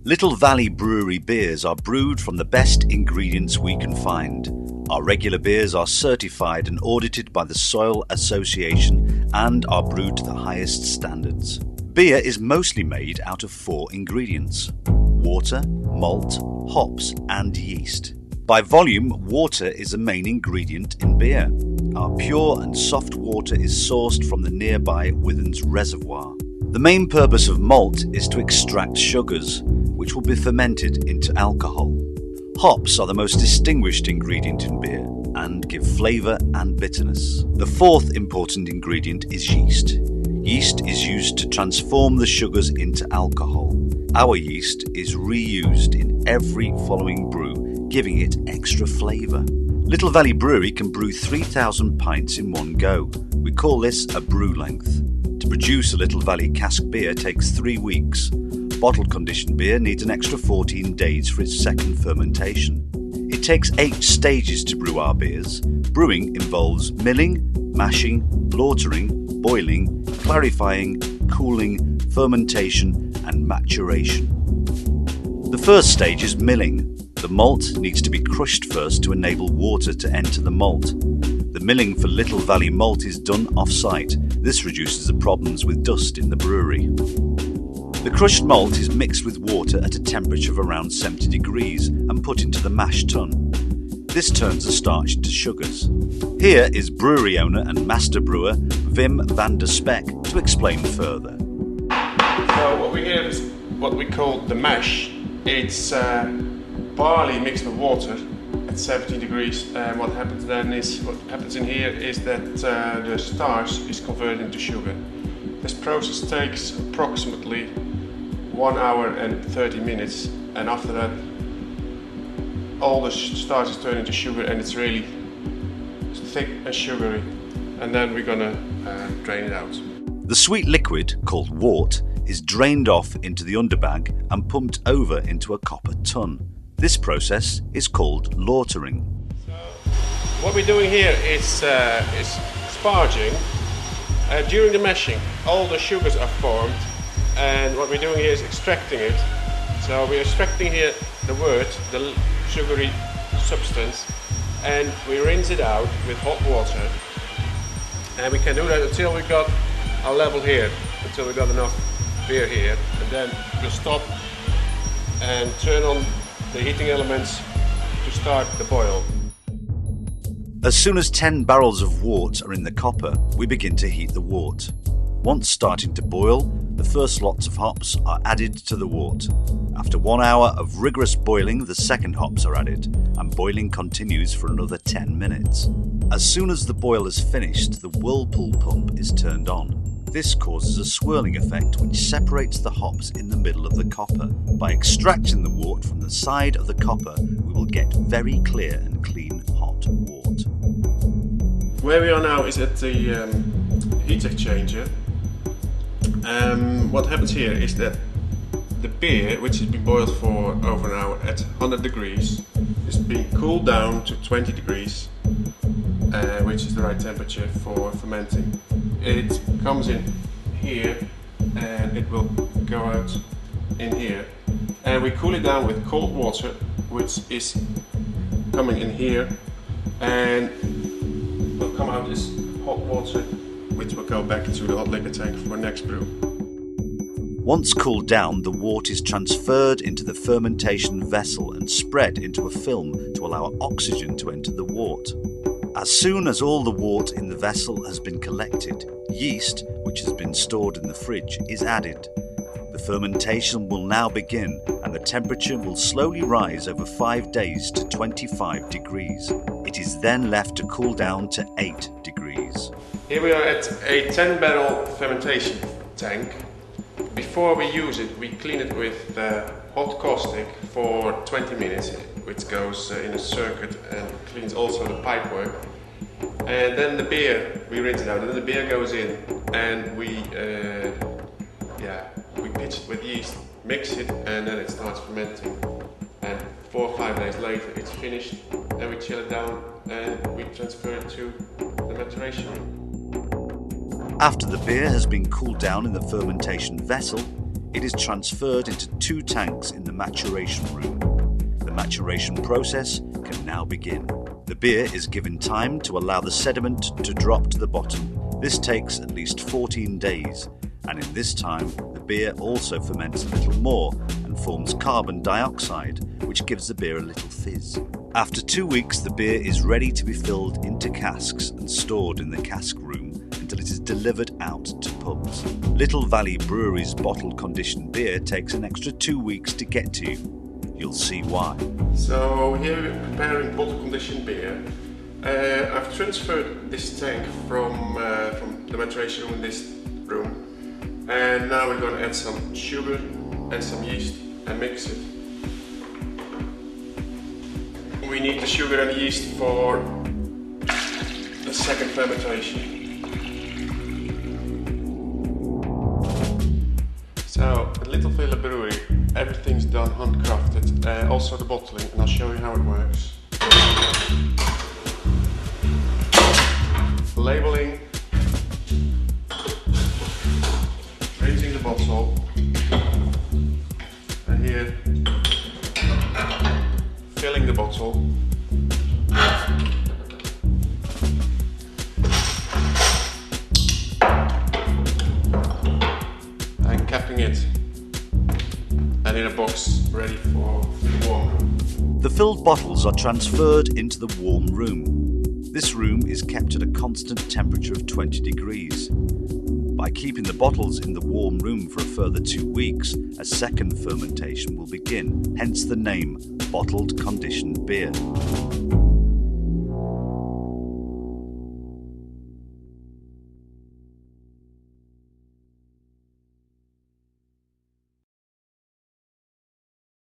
Little Valley Brewery beers are brewed from the best ingredients we can find. Our regular beers are certified and audited by the Soil Association and are brewed to the highest standards. Beer is mostly made out of 4 ingredients: water, malt, hops and yeast. By volume, water is the main ingredient in beer. Our pure and soft water is sourced from the nearby Withens Reservoir. The main purpose of malt is to extract sugars, which will be fermented into alcohol. Hops are the most distinguished ingredient in beer and give flavour and bitterness. The 4th important ingredient is yeast. Yeast is used to transform the sugars into alcohol. Our yeast is reused in every following brew, giving it extra flavour. Little Valley Brewery can brew 3,000 pints in one go. We call this a brew length. To produce a Little Valley cask beer takes 3 weeks. Bottled conditioned beer needs an extra 14 days for its second fermentation. It takes 8 stages to brew our beers. Brewing involves milling, mashing, lautering, boiling, clarifying, cooling, fermentation and maturation. The first stage is milling. The malt needs to be crushed first to enable water to enter the malt. The milling for Little Valley malt is done off-site. This reduces the problems with dust in the brewery. The crushed malt is mixed with water at a temperature of around 70 degrees and put into the mash tun. This turns the starch into sugars. Here is brewery owner and master brewer Wim van der Spek to explain further. So what we have is what we call the mash. It's barley mixed with water at 70 degrees. What happens in here is that the starch is converted into sugar. This process takes approximately 1 hour and 30 minutes, and after that all the starch is turned into sugar and it's really thick and sugary, and then we're gonna drain it out. The sweet liquid, called wort, is drained off into the underbag and pumped over into a copper tun. This process is called lautering. So what we're doing here is sparging. During the mashing, all the sugars are formed, and what we're doing here is extracting it. So we're extracting here the wort, the sugary substance, and we rinse it out with hot water. And we can do that until we got a level here, until we got enough beer here, and then we'll stop and turn on the heating elements to start the boil. As soon as 10 barrels of wort are in the copper, we begin to heat the wort. Once starting to boil, the first lots of hops are added to the wort. After 1 hour of rigorous boiling, the second hops are added, and boiling continues for another 10 minutes. As soon as the boil is finished, the whirlpool pump is turned on. This causes a swirling effect which separates the hops in the middle of the copper. By extracting the wort from the side of the copper, we will get very clear and clean hot wort. Where we are now is at the heat exchanger. What happens here is that the beer, which has been boiled for over an hour at 100 degrees, is being cooled down to 20 degrees, which is the right temperature for fermenting. It comes in here and it will go out in here, and we cool it down with cold water, which is coming in here, and will come out as hot water, which will go back into the hot liquor tank for next brew. Once cooled down, the wort is transferred into the fermentation vessel and spread into a film to allow oxygen to enter the wort. As soon as all the wort in the vessel has been collected, yeast, which has been stored in the fridge, is added. The fermentation will now begin, and the temperature will slowly rise over 5 days to 25 degrees. It is then left to cool down to 8 degrees. Here we are at a 10-barrel fermentation tank. Before we use it, we clean it with hot caustic for 20 minutes, which goes in a circuit and cleans also the pipework. And then the beer, we rinse it out, and then the beer goes in, and we pitch it with yeast, mix it, and then it starts fermenting. And 4 or 5 days later, it's finished. Then we chill it down, and we transfer it to the maturation room. After the beer has been cooled down in the fermentation vessel, It is transferred into 2 tanks in the maturation room. The maturation process can now begin. The beer is given time to allow the sediment to drop to the bottom. This takes at least 14 days, and in this time the beer also ferments a little more and forms carbon dioxide, which gives the beer a little fizz. After 2 weeks, the beer is ready to be filled into casks and stored in the cask room until it is delivered out to pubs. Little Valley Brewery's bottled conditioned beer takes an extra 2 weeks to get to you. You'll see why. So here we're preparing bottle conditioned beer. I've transferred this tank from the maturation room in this room, and now we're going to add some sugar and some yeast and mix it. We need the sugar and the yeast for the second fermentation. So at Little Valley Brewery, everything's done handcrafted, also the bottling, and I'll show you how it works. Labeling, rinsing the bottle, and here filling the bottle, and capping it, and in a box ready for the warm room. The filled bottles are transferred into the warm room. This room is kept at a constant temperature of 20 degrees. By keeping the bottles in the warm room for a further 2 weeks, a second fermentation will begin, hence the name bottled conditioned beer.